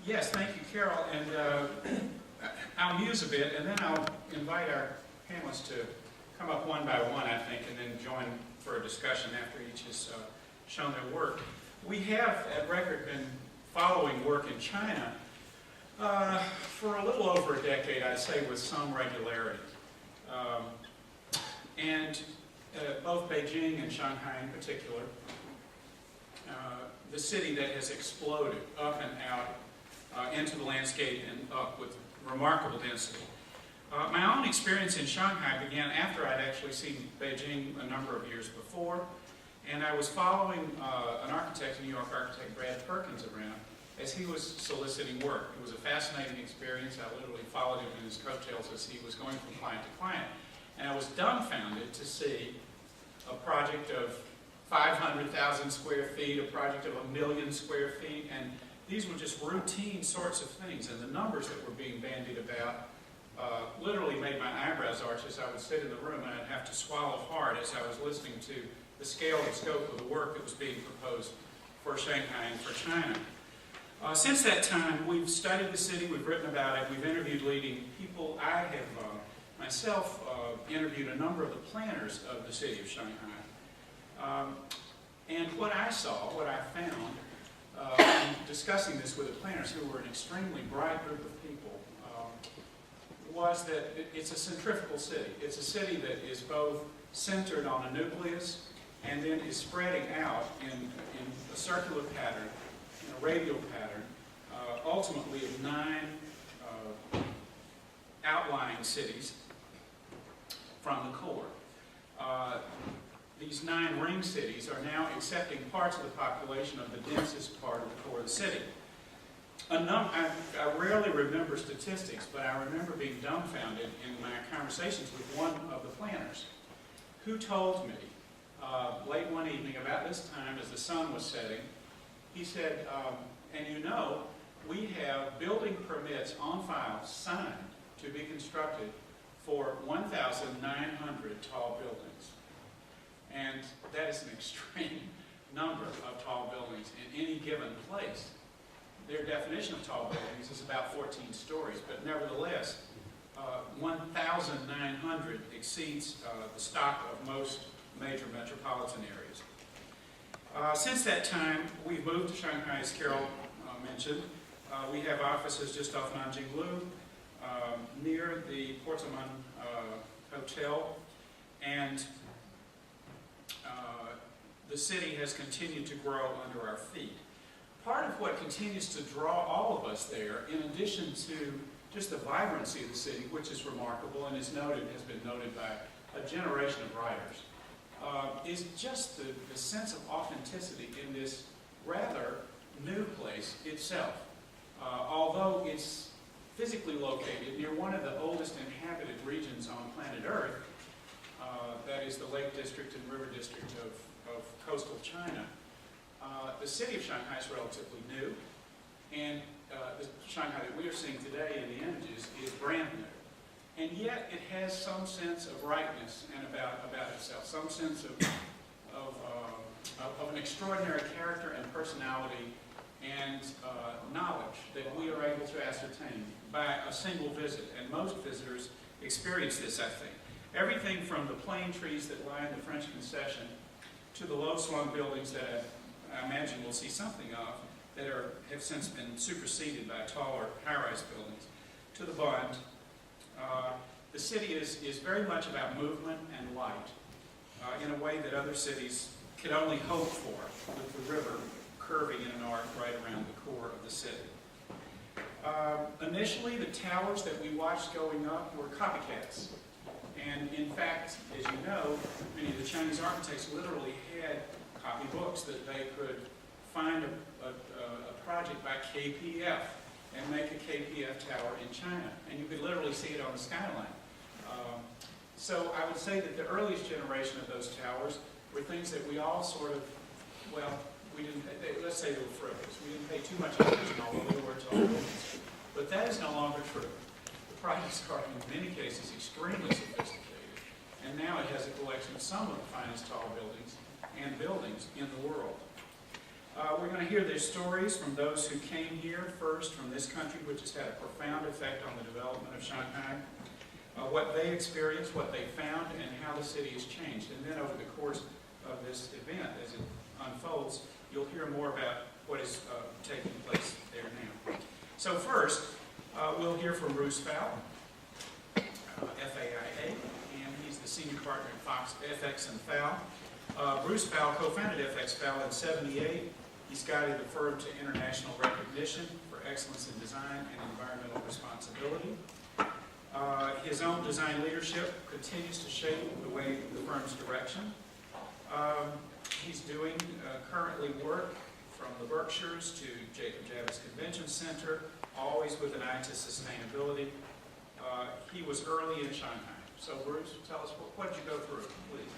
Yes, thank you, Carol. And I'll muse a bit, and then I'll invite our panelists to come up one by one, I think, and then join for a discussion after each has shown their work. We have, at Record, been following work in China for a little over a decade, I'd say, with some regularity. Both Beijing and Shanghai in particular, the city that has exploded up and out into the landscape and up with remarkable density. My own experience in Shanghai began after I'd actually seen Beijing a number of years before, and I was following an architect, a New York architect, Brad Perkins, around as he was soliciting work. It was a fascinating experience. I literally followed him in his coattails as he was going from client to client, and I was dumbfounded to see a project of 500,000 square feet, a project of 1 million square feet, and these were just routine sorts of things, and the numbers that were being bandied about literally made my eyebrows arch as I would sit in the room and I'd have to swallow hard as I was listening to the scale and scope of the work that was being proposed for Shanghai and for China. Since that time, we've studied the city, we've written about it, we've interviewed leading people. I have myself interviewed a number of the planners of the city of Shanghai. And what I saw, what I found, in discussing this with the planners, who were an extremely bright group of people, was that it's a centrifugal city. It's a city that is both centered on a nucleus and then is spreading out in a circular pattern, in a radial pattern, ultimately of 9 outlying cities from the core. These 9 ring cities are now accepting parts of the population of the densest part of the core of the city. I rarely remember statistics, but I remember being dumbfounded in my conversations with one of the planners who told me late one evening about this time as the sun was setting, he said, and you know, we have building permits on file signed to be constructed for 1,900 tall buildings. And that is an extreme number of tall buildings in any given place. Their definition of tall buildings is about 14 stories, but nevertheless, 1,900 exceeds the stock of most major metropolitan areas. Since that time, we've moved to Shanghai, as Carol mentioned. We have offices just off Nanjing Lu, near the Portemon Hotel, and the city has continued to grow under our feet. Part of what continues to draw all of us there, in addition to just the vibrancy of the city, which is remarkable and has been noted by a generation of writers, is just the sense of authenticity in this rather new place itself. Although it's physically located near one of the oldest inhabited regions on planet Earth, that is the Lake District and River District of coastal China, the city of Shanghai is relatively new, and the Shanghai that we are seeing today in the images is brand new. And yet it has some sense of rightness and about itself, some sense of an extraordinary character and personality and knowledge that we are able to ascertain by a single visit. And most visitors experience this, I think. Everything from the plane trees that line the French Concession to the low-slung buildings that I imagine we'll see something of that have since been superseded by taller high-rise buildings, to the Bund. The city is very much about movement and light in a way that other cities could only hope for, with the river curving in an arc right around the core of the city. Initially, the towers that we watched going up were copycats. And in fact, as you know, many of the Chinese architects literally had copybooks that they could find a project by KPF and make a KPF tower in China. And you could literally see it on the skyline. So I would say that the earliest generation of those towers were things that we all sort of, well, we didn't, let's say they were frivolous. We didn't pay too much attention, although they were tall buildings. But that is no longer true. The projects are, in many cases, extremely sophisticated. And now it has a collection of some of the finest tall buildings and buildings in the world. We're going to hear their stories from those who came here first from this country, which has had a profound effect on the development of Shanghai, what they experienced, what they found, and how the city has changed. And then over the course of this event, as it unfolds, you'll hear more about what is taking place there now. So first, we'll hear from Bruce Fowle, FAIA, and he's the senior partner at FXFOWLE. Bruce Fowle co-founded FXFOWLE in '78. He's guided the firm to international recognition for excellence in design and environmental responsibility. His own design leadership continues to shape the way the firm's direction. He's doing currently work from the Berkshires to Jacob Javits Convention Center, always with an eye to sustainability. He was early in Shanghai. So Bruce, tell us, what did you go through, please?